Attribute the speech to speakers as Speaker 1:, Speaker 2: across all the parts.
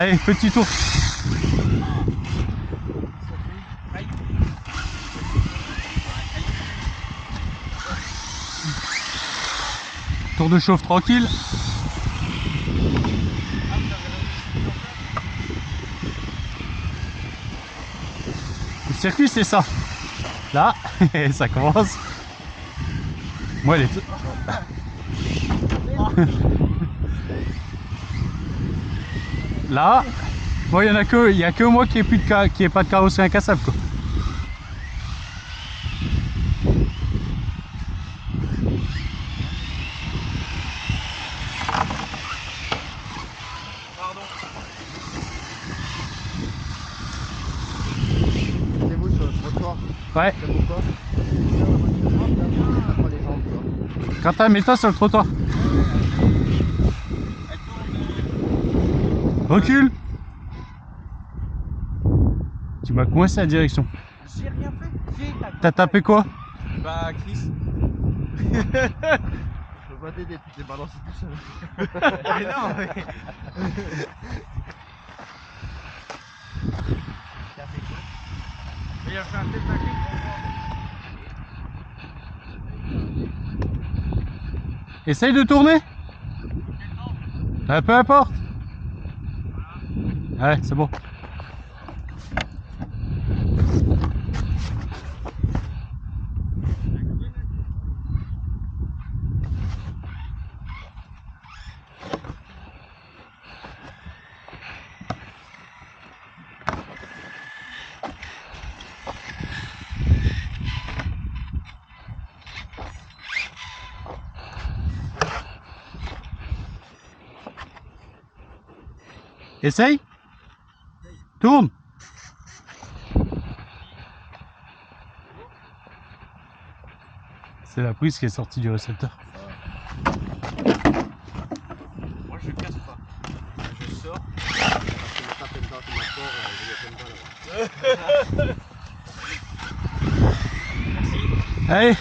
Speaker 1: Allez, petit tour. Tour de chauffe tranquille. Le circuit c'est ça. Là, ça commence. Moi elle est... Là, moi il y a que moi qui ai pas de carrosserie incassable quoi.
Speaker 2: Pardon.
Speaker 3: Mettez-vous sur le trottoir.
Speaker 1: Ouais.
Speaker 3: C'est pourquoi les jambes, toi.
Speaker 1: Quentin, mets-toi sur le trottoir. Recule. Tu m'as coincé la direction.
Speaker 2: J'ai rien fait.
Speaker 1: T'as tapé quoi?
Speaker 2: Bah, Chris.
Speaker 3: Je peux pas t'aider, tu t'es balancé tout seul.
Speaker 2: Mais non, mais. Il a fait un test à Chris pour
Speaker 1: Essaye de tourner. Peu importe. Ouais, c'est bon. Essaye. Tourne. C'est la prise qui est sortie du récepteur.
Speaker 2: Moi, je casse pas. Je sors.
Speaker 3: Tu me tapes dedans, tu m'apportes, je vais pas là.
Speaker 1: Allez.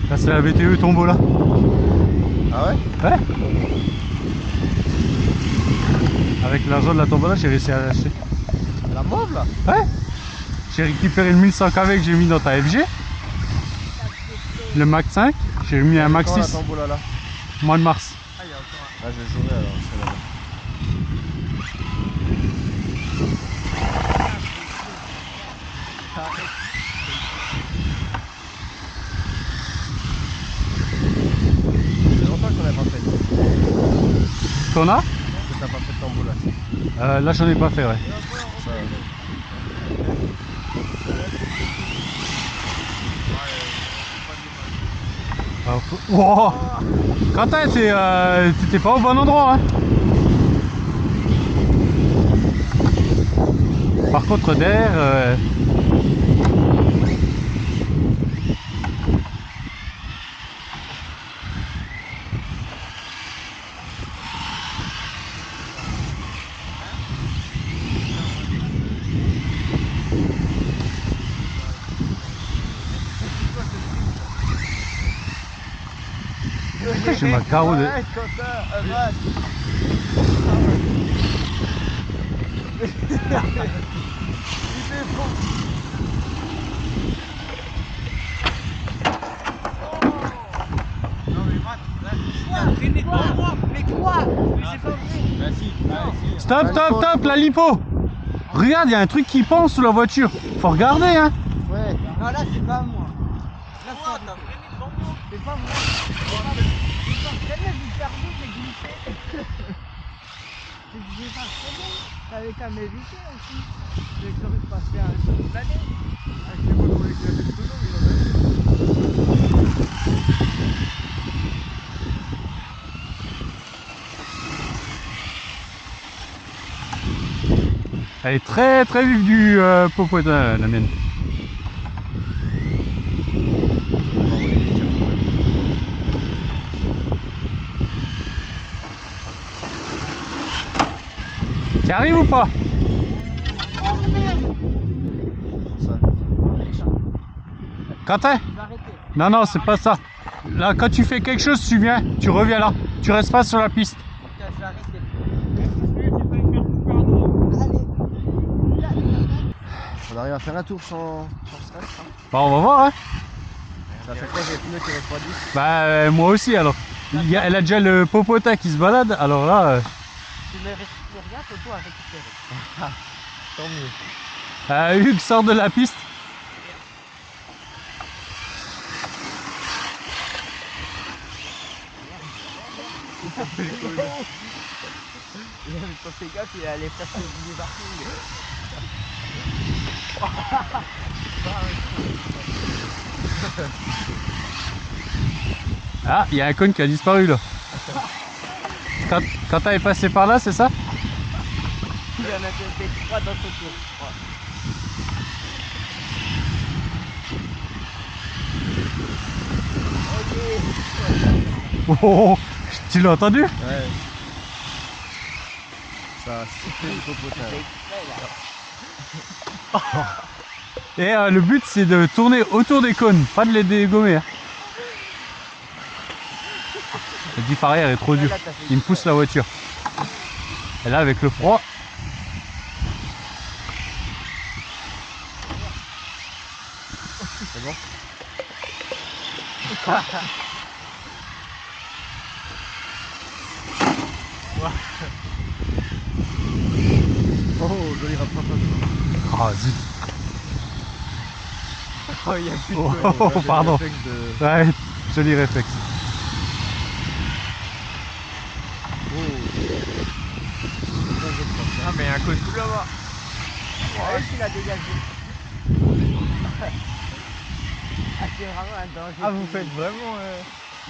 Speaker 1: Là c'est la BTE Tombola.
Speaker 3: Ah ouais?
Speaker 1: Ouais. Avec l'argent de la Tombola j'ai réussi à l'acheter.
Speaker 3: La mauve là?
Speaker 1: Ouais. J'ai récupéré le 1100 kV que j'ai mis dans ta FG. Le Mac 5. J'ai mis un Mac 6.
Speaker 3: La tombola là?
Speaker 1: Mois de mars.
Speaker 2: Ah, il y a encore un.
Speaker 3: Ah, je vais jouer alors, c'est là-bas. Ça fait longtemps qu'on n'a pas fait.
Speaker 1: T'en as?
Speaker 3: Que t'as pas fait de tombola.
Speaker 1: Là j'en ai pas fait, ouais.
Speaker 3: Ça,
Speaker 1: Wow. Quentin, t'étais pas au bon endroit, hein. Par contre derrière... J'ai ma carreau de...
Speaker 3: arrête, Quentin, arrête. Il est fou.
Speaker 2: Non, mais Matt, là, t'as traîné devant moi. Mais quoi? Mais c'est pas vrai. Bah, si.
Speaker 1: Stop, stop, stop, la lipo. Regarde, il y a un truc qui pend sous la voiture. Faut regarder, hein.
Speaker 3: Ouais.
Speaker 2: Non, là, c'est pas moi. Là, quoi? T'as freiné devant moi. C'est pas moi. J'ai pas freiné, j'ai perdu, j'ai glissé. J'ai pas freiné. T'avais qu'à m'éviter aussi. J'ai cru passer un saut de l'année. Ah, je sais pas comment il a fait le pneu, mais il a fait.
Speaker 1: Elle est très très vive du popotin, la mienne. Tu arrives ou pas? Quentin? Non, non, c'est pas ça. Là, quand tu fais quelque chose, tu viens, tu reviens là. Tu restes pas sur la piste.
Speaker 2: Tiens, je vais arrêter.
Speaker 3: On arrive à faire un tour sans stress. Hein.
Speaker 1: Bah, on va voir, hein.
Speaker 3: À chaque fois, j'ai les pneus qui refroidissent.
Speaker 1: Bah, moi aussi, alors. Elle a déjà le popotin qui se balade, alors là...
Speaker 2: Tu ne respires rien, Toto a récupéré.
Speaker 3: Tant mieux.
Speaker 1: Hugues sort de la piste.
Speaker 2: Il avait pas fait gaffe, il allait passer du parking.
Speaker 1: Ah, il y a un cône qui a disparu là. Quand elle est passée par là, c'est ça?
Speaker 2: Il en a fait 3 dans son tour.
Speaker 1: Oh, oh, oh, tu l'as entendu?
Speaker 3: Ouais. Ça a sifflé le popotin.
Speaker 1: Et le but c'est de tourner autour des cônes, pas de les dégommer. Hein. Le diff arrière est trop dur, il me pousse la voiture. Et là avec le froid...
Speaker 3: C'est bon? Oh, joli rattrapage.
Speaker 1: Ah zut.
Speaker 3: Oh, il y a plus de
Speaker 1: Oh,
Speaker 3: cône.
Speaker 1: oh, pardon.
Speaker 3: De...
Speaker 1: Ouais, joli réflexe.
Speaker 3: Ah, mais il y a un cône tout là-bas.
Speaker 2: Ouais, il a dégagé. Ah, c'est vraiment un danger.
Speaker 3: Ah, vous faites vraiment...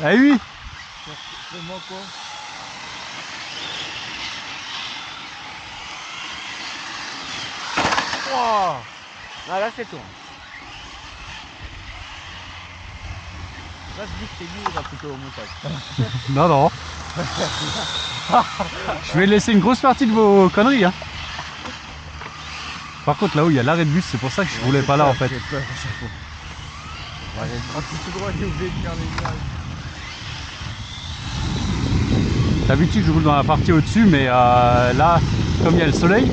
Speaker 1: Ah oui.
Speaker 3: Vraiment quoi?
Speaker 2: Oh ah, là, c'est toi. Là, je dis que c'est lui, il va plutôt au montage.
Speaker 1: Non, non. Je vais laisser une grosse partie de vos conneries. Hein. Par contre, là où il y a l'arrêt de bus, c'est pour ça que je voulais pas là en fait.
Speaker 3: J'ai peur à chaque fois. Ouais, j'ai un petit tout droit, j'ai oublié de faire les virages.
Speaker 1: D'habitude, je roule dans la partie au-dessus, mais là, comme il y a le soleil.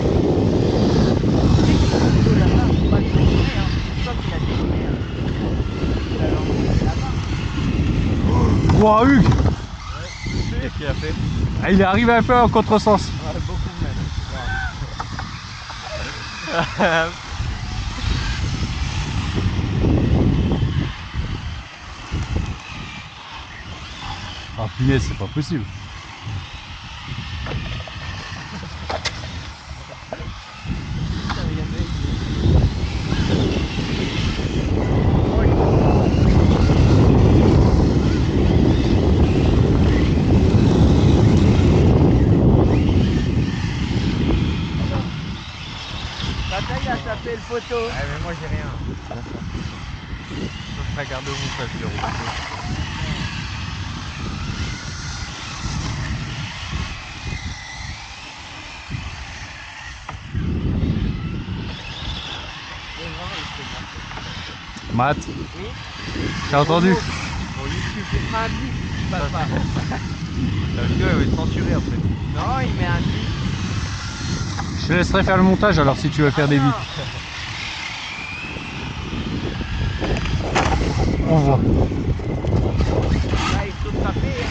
Speaker 1: Wow, Hugues!
Speaker 3: Qu'est-ce qu'il a fait?
Speaker 1: Ah, il est arrivé un peu en contresens.
Speaker 3: Ouais, beaucoup même.
Speaker 1: Ah punaise, c'est pas possible.
Speaker 2: Il a tapé le poteau.
Speaker 3: Ouais, mais moi j'ai rien. Je ferai garde au montage de route.
Speaker 1: Matt,
Speaker 2: Oui.
Speaker 1: t'as entendu?
Speaker 3: Pour YouTube,
Speaker 2: Il met un bip, il passe pas.
Speaker 3: la vidéo elle va être censurée après.
Speaker 2: Non, il met un bip.
Speaker 1: Je te laisserai faire le montage alors si tu veux faire des
Speaker 2: non.
Speaker 1: vies. On voit.
Speaker 2: Là, il faut taper.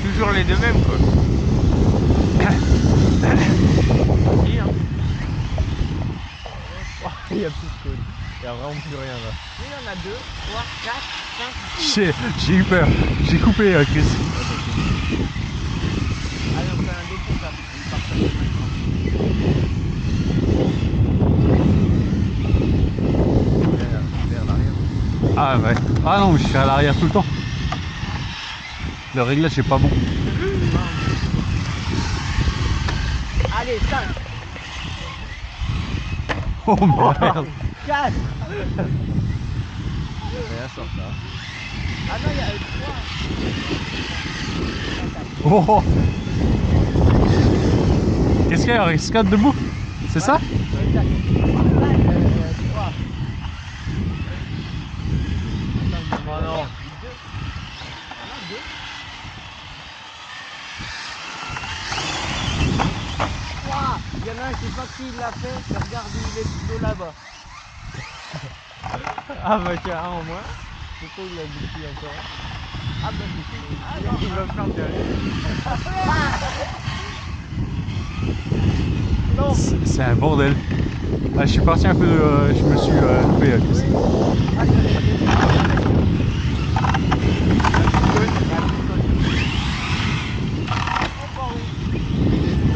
Speaker 3: Toujours les deux mêmes quoi.
Speaker 2: Si, hein.
Speaker 3: Oh, il y a plus de code. Il y a vraiment plus rien là.
Speaker 2: Oui, il y en a 2, 3, 4, 5.
Speaker 1: J'ai eu peur. J'ai coupé Chris.
Speaker 2: Allez, on fait un décompte là. On partage maintenant.
Speaker 3: Vers l'arrière.
Speaker 1: Ah ouais. Ah non, mais je suis à l'arrière tout le temps. Le réglage est pas bon.
Speaker 2: Allez, 5,
Speaker 1: Oh merde.
Speaker 2: 4.
Speaker 3: Rien sort ça.
Speaker 2: Ah non, il y a 3.
Speaker 1: Oh. Est-ce qu'il y a un riscade debout? C'est ça?
Speaker 2: 3.
Speaker 3: Oh non.
Speaker 2: s'il l'a fait, je regarde où il est plutôt là-bas. Ah bah tiens, un en moins. Pourquoi il a dit qu'il encore? Ah bah c'est ça. Il va me faire derrière. Non.
Speaker 1: C'est un bordel. Ah, je suis parti un peu, je me suis coupé la cuisse.
Speaker 2: Ah,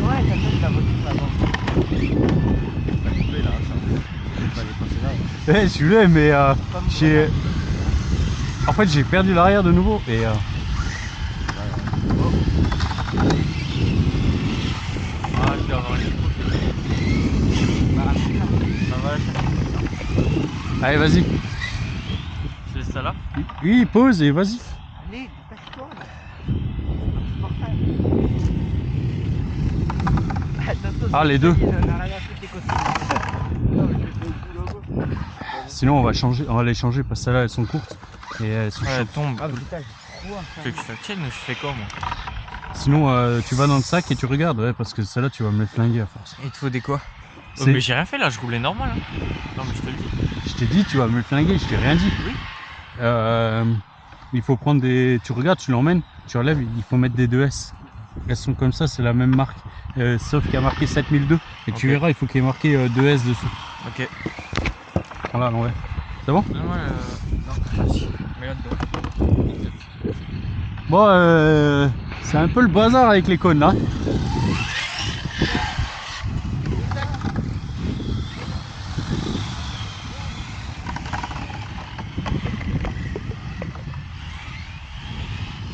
Speaker 2: ouais, ça fait de la voiture là-bas.
Speaker 3: Là, ça. Pas les passer là.
Speaker 1: Eh, je voulais, mais j'ai. En fait, j'ai perdu l'arrière de nouveau et.
Speaker 2: Ah, je dois avoir une
Speaker 1: Allez, vas-y.
Speaker 2: c'est ça là?
Speaker 1: Oui, pose et vas-y.
Speaker 2: Allez, dépêche-toi là.
Speaker 1: Ah, les deux.
Speaker 2: Il en a rien à foutre des côtés.
Speaker 1: Sinon, on va les changer parce que celles-là, elles sont courtes et elles sont
Speaker 4: Ouais, elle
Speaker 1: chaudes.
Speaker 4: tombe.
Speaker 2: Ah putain, j'ai trop
Speaker 4: Tu veux que je la tienne ou je fais quoi moi?
Speaker 1: Sinon, tu vas dans le sac et tu regardes, ouais, parce que celle-là, tu vas me les flinguer à force.
Speaker 4: Il te faut des quoi? Oh,
Speaker 1: C'est-
Speaker 4: mais j'ai rien fait là, je roulais normal. Hein. Non, mais je te le dis.
Speaker 1: Je t'ai dit, tu vas me les flinguer, je t'ai rien dit.
Speaker 4: Oui.
Speaker 1: Il faut prendre des. Tu regardes, tu l'emmènes, tu relèves, il faut mettre des 2S. Elles sont comme ça, c'est la même marque. Sauf qu'il y a marqué 7002. Et tu
Speaker 4: Ok.
Speaker 1: verras, il faut qu'il y ait marqué 2S dessous.
Speaker 4: Ok.
Speaker 1: Prends-la à l'envers. C'est bon?
Speaker 4: Non, non, vas-y. Mets là-dedans.
Speaker 1: Bon, c'est un peu le bazar avec les cônes là.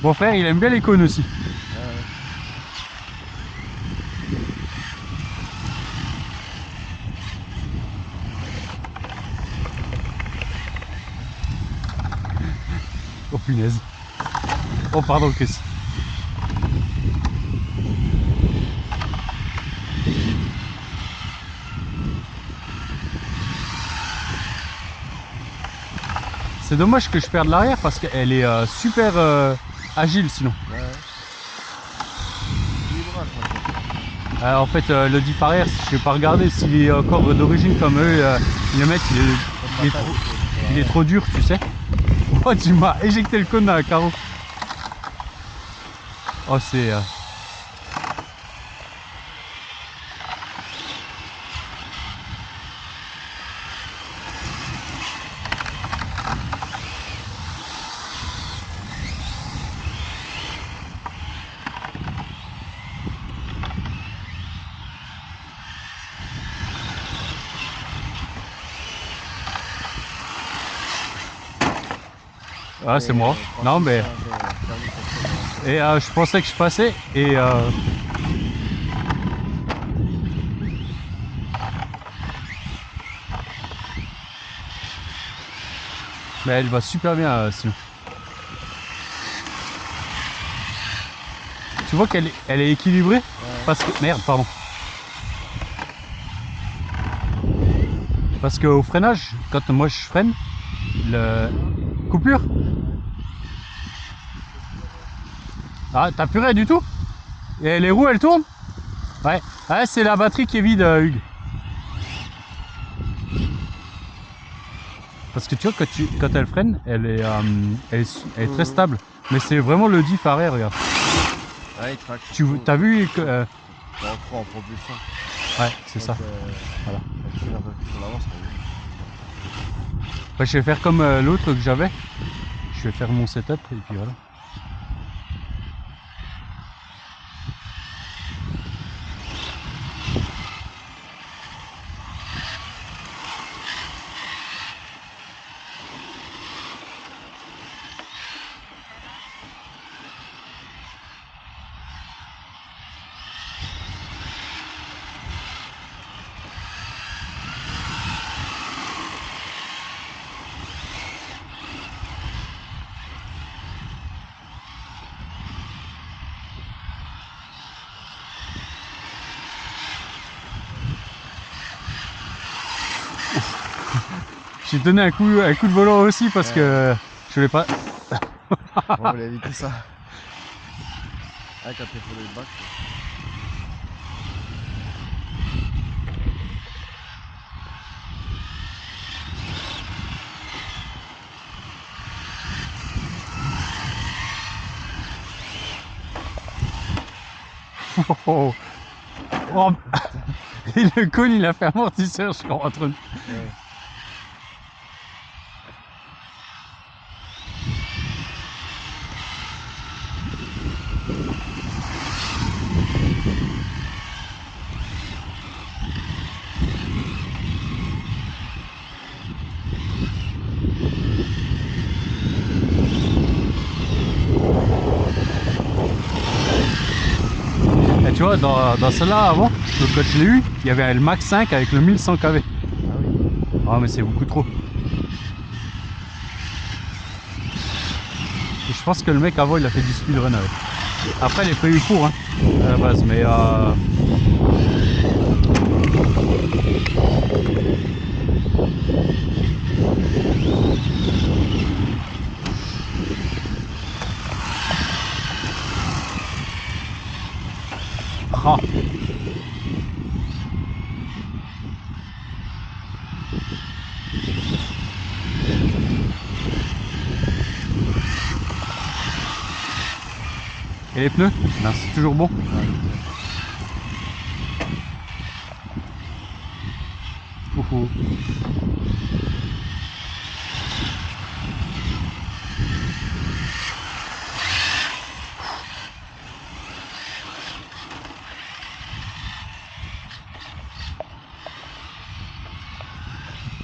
Speaker 1: Mon frère, il aime bien les cônes aussi. Oh punaise. Oh pardon Chris. C'est dommage que je perde l'arrière parce qu'elle est super agile sinon.
Speaker 3: Ouais. Livrage maintenant.
Speaker 1: En fait, le diff arrière, je vais pas regarder s'il est encore d'origine comme eux. Le mec, il est trop dur, tu sais. Oh, tu m'as éjecté le cône dans la carreau. Oh, c'est. Ah, c'est moi. Non, mais. Et je pensais que je passais et. Mais elle va super bien sinon. Tu vois qu'elle est équilibrée parce que. Merde, pardon. Parce qu'au freinage, quand moi je freine, le. Coupure. Ah, t'as plus rien du tout? Et les roues elles tournent? Ouais. Ah, c'est la batterie qui est vide, Hugues. Parce que tu vois, quand elle freine, elle est très stable. Mais c'est vraiment le diff arrière, regarde.
Speaker 3: Ouais, il craque.
Speaker 1: T'as vu que.
Speaker 3: On reprend en propulsion.
Speaker 1: Ouais, c'est ça.
Speaker 3: Voilà. On tire un peu plus sur l'avant, ça va mieux.
Speaker 1: Bah, je vais faire comme l'autre que j'avais. Je vais faire mon setup et puis voilà. J'ai donné un coup de volant aussi parce que je voulais pas.
Speaker 3: On voulait éviter ça. Ah, quand il faut le bac.
Speaker 1: Oh. Oh. Et le cône il a fait amortisseur je crois entre nous.
Speaker 3: Ouais.
Speaker 1: Et tu vois dans celle-là avant, quand je l'ai eu, il y avait le Max 5 avec le 1100 kV.
Speaker 3: Ah oui.
Speaker 1: Ah mais c'est beaucoup trop. Et je pense que le mec avant il a fait du speedrun avec. Après les prévus courts hein, à la base, mais ah. Et les pneus? Ben, c'est toujours bon. Ouhou.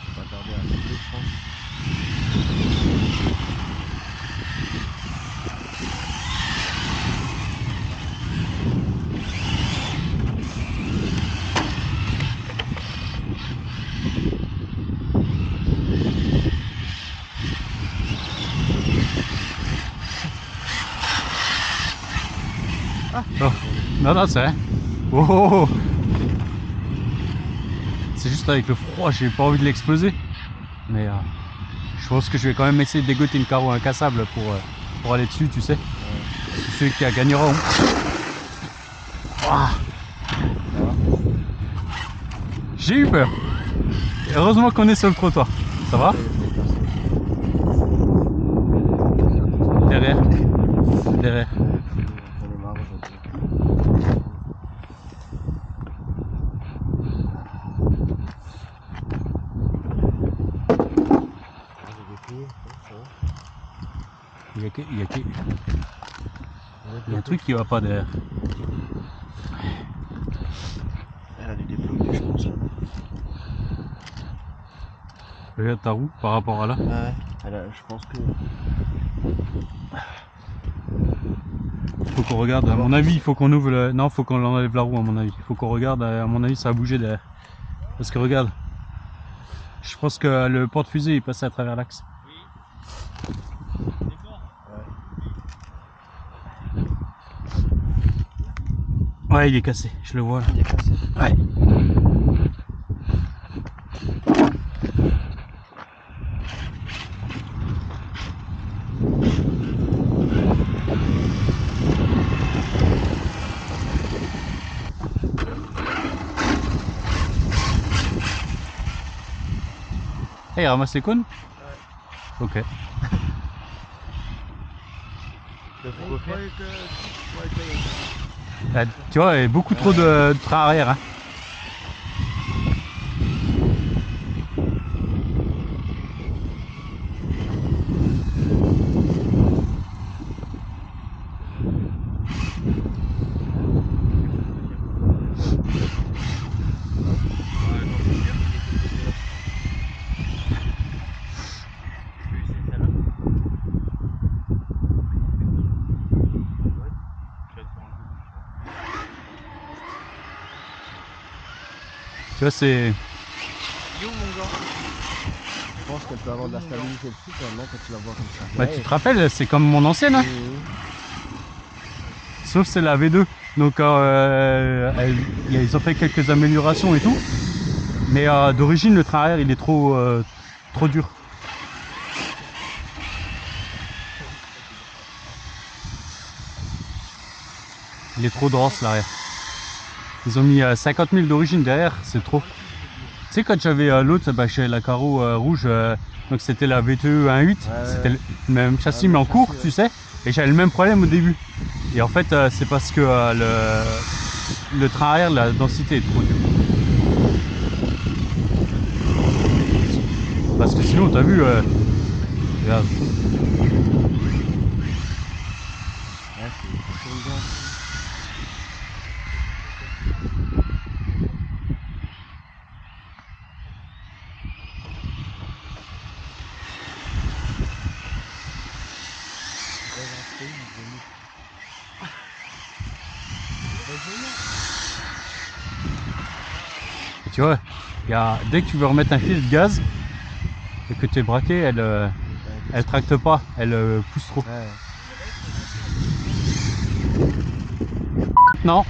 Speaker 3: On va tarder à couper, je pense.
Speaker 1: Oh. Non, non, c'est vrai. Oh, oh, oh. C'est juste avec le froid, j'ai pas envie de l'exploser. Mais je pense que je vais quand même essayer de dégoter une carreau incassable pour aller dessus, tu sais. C'est celui qui gagnera. Ah. J'ai eu peur. Heureusement qu'on est sur le trottoir. Ça va? Derrière. Derrière.
Speaker 3: J'en ai marre aujourd'hui.
Speaker 1: Il y a un truc qui va pas derrière.
Speaker 3: Elle a dû débloquer, je pense.
Speaker 1: Regarde ta roue par rapport à là.
Speaker 3: Ouais, je pense que.
Speaker 1: Faut qu'on regarde, à mon avis, il faut qu'on ouvre le... Non, faut qu'on enlève la roue à mon avis. Il faut qu'on regarde, à mon avis, ça a bougé derrière. Parce que regarde, je pense que le porte-fusée est passé à travers l'axe. Ouais, il est cassé, je le vois là.
Speaker 3: Il est cassé.
Speaker 1: Ouais. Hey, ramasse les cônes? Ouais. Ok. Tu vois, il y a beaucoup trop de train arrière. Hein. Tu vois, c'est...
Speaker 4: Il est où mon gars?
Speaker 3: Je pense qu'elle peut avoir de la stabilité dessus quand tu la vois comme ça.
Speaker 1: Bah, tu te rappelles, c'est comme mon ancienne, hein. Sauf c'est la V2. Donc ils ont fait quelques améliorations et tout. Mais d'origine, le train arrière, il est trop dur. Il est trop dense l'arrière. Ils ont mis 50 000 d'origine derrière, c'est trop. Tu sais, quand j'avais l'autre, bah, chez la carreau rouge, donc c'était la V2 1.8, c'était le même châssis mais en cours, tu sais, et j'avais le même problème au début. Et en fait, c'est parce que le train arrière, la densité est trop dure. Parce que sinon, t'as vu, regarde.
Speaker 3: Ouais, ça tourne bien.
Speaker 1: Et tu vois, dès que tu veux remettre un fil de gaz et que tu es braqué, elle tracte pas, elle pousse trop.
Speaker 3: Ouais.
Speaker 1: Non.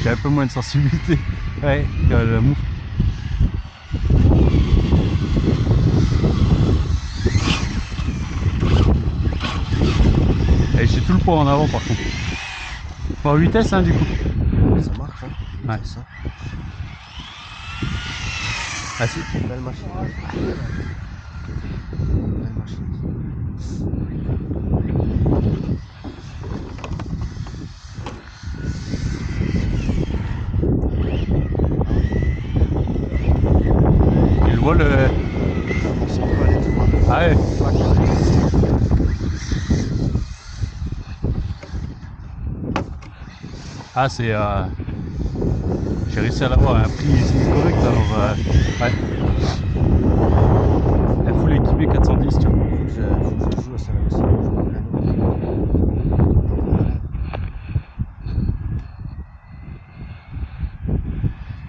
Speaker 1: J'ai un peu moins de sensibilité. Ouais, que le mou. Et j'ai tout le poids en avant par contre. Pas en vitesse hein du coup.
Speaker 3: Ça marche, hein.
Speaker 1: Ouais.
Speaker 3: C'est ça.
Speaker 1: Ah si.
Speaker 3: Belle machine. Belle machine.
Speaker 1: Et le vol.
Speaker 3: On s'en va aller tout.
Speaker 1: Ah ouais. Ah c'est. J'ai réussi à l'avoir à un prix correct alors. Ouais. Elle full équipée 410 tu vois.
Speaker 3: Faut que je joue à celle-là aussi.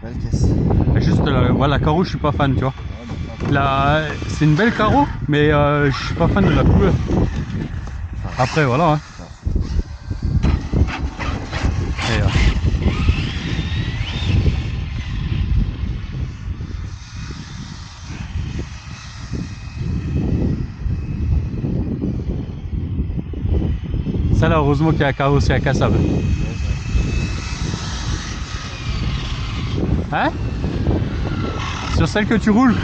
Speaker 3: Belle caisse.
Speaker 1: Juste voilà, la carreau je suis pas fan tu vois. C'est une belle carreau mais je suis pas fan de la couleur. Après voilà hein. Et, ça là heureusement qu'il y a un carrossier incassable. Hein? Sur celle que tu roules?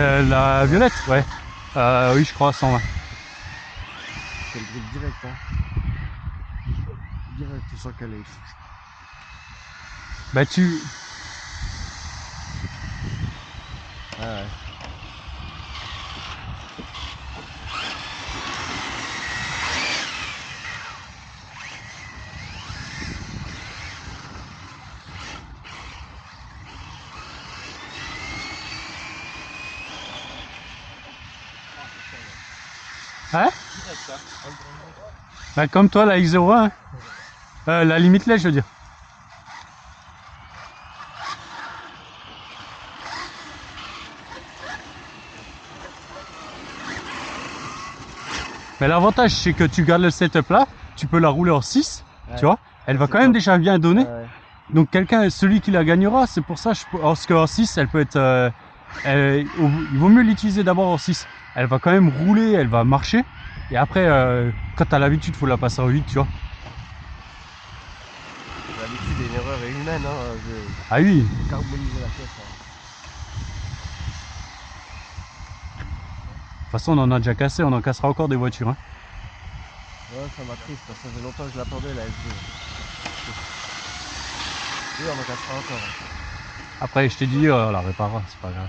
Speaker 1: La violette? Ouais. Oui je crois 120.
Speaker 3: C'est le grip direct hein. Direct, tu sens qu'elle est.
Speaker 1: Bah tu...
Speaker 3: Ah ouais.
Speaker 1: Hein? Bah comme toi la X01 hein. La Limitless je veux dire. Mais l'avantage c'est que tu gardes le setup là, tu peux la rouler en 6,
Speaker 3: Ouais.
Speaker 1: tu vois, elle va quand même déjà bien donner.
Speaker 3: Ouais.
Speaker 1: Donc celui qui la gagnera, c'est pour ça, parce qu'en 6 elle peut être... il vaut mieux l'utiliser d'abord en 6. Elle va quand même rouler, elle va marcher. Et après, quand t'as l'habitude, il faut la passer en 8, tu vois.
Speaker 3: L'habitude est une erreur humaine, hein.
Speaker 1: Ah oui.
Speaker 3: Carboniser la pièce. Hein.
Speaker 1: De toute façon, on en a déjà cassé, on en cassera encore des voitures. Hein.
Speaker 3: Ouais, ça m'attriste, ça fait longtemps que je l'attendais la FG. Oui, on en cassera encore. Hein.
Speaker 1: Après, je t'ai dit, on la réparera, c'est pas grave.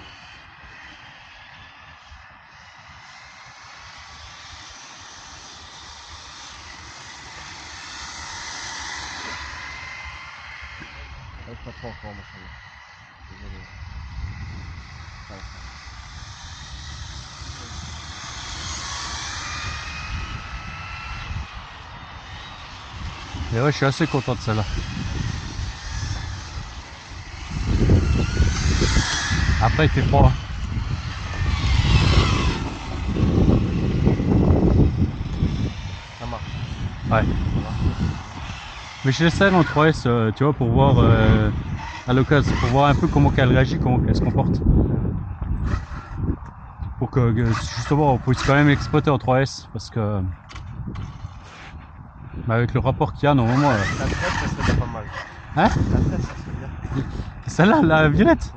Speaker 3: Pas trop encore, machin. Désolé. Ouais.
Speaker 1: Et ouais, je suis assez content de celle-là. Après, il fait froid.
Speaker 3: Ça marche.
Speaker 1: Ouais. Mais je l'essaie en 3S, tu vois, pour voir à l'occasion, pour voir un peu comment qu'elle réagit, comment qu'elle se comporte. Pour que justement on puisse quand même l'exploiter en 3S, parce que Bah avec le rapport qu'il y a normalement.
Speaker 3: La 13, ça serait déjà pas mal.
Speaker 1: Hein?
Speaker 3: La 13, ça serait bien.
Speaker 1: Celle-là, la violette?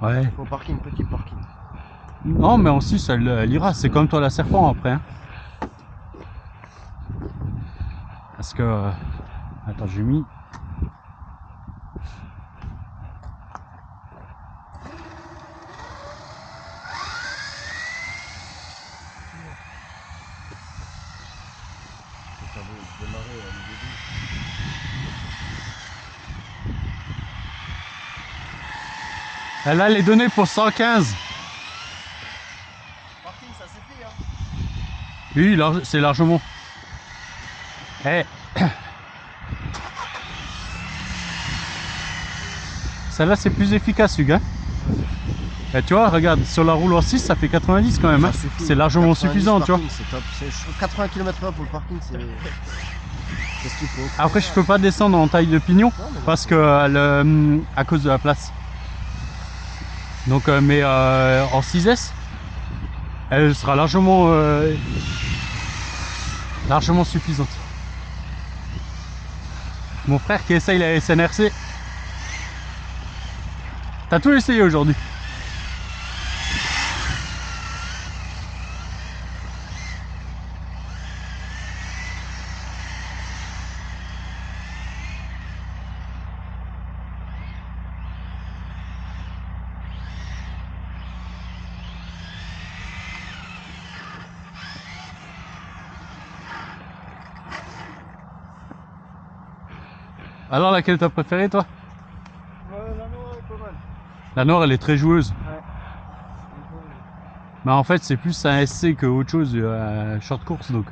Speaker 3: Ouais.
Speaker 1: Ouais.
Speaker 3: Au parking, petit parking.
Speaker 1: Non mais en 6 elle ira, c'est comme toi la serpent après. Hein. Parce que... Attends, j'ai mis...
Speaker 3: Ça veut démarrer au début.
Speaker 1: Elle a les données pour 115.
Speaker 3: Parking, ça suffit, hein.
Speaker 1: Oui, c'est largement. Eh. Celle-là c'est plus efficace, Hugues. Hein. Et tu vois, regarde, sur la roule en 6, ça fait 90 quand même. Hein. C'est largement suffisant, tu vois.
Speaker 3: C'est top. Je trouve 80 km/h pour le parking, c'est ce qu'il faut.
Speaker 1: Après, je peux pas descendre en taille de pignon parce que à cause de la place. Donc, mais en 6S, elle sera largement suffisante. Mon frère qui essaye la SNRC. T'as tout essayé aujourd'hui. Alors laquelle t'as préférée toi?
Speaker 2: Ouais, la noire est pas mal.
Speaker 1: La noire elle est très joueuse.
Speaker 2: Ouais.
Speaker 1: Mais en fait c'est plus un SC que autre chose, short course donc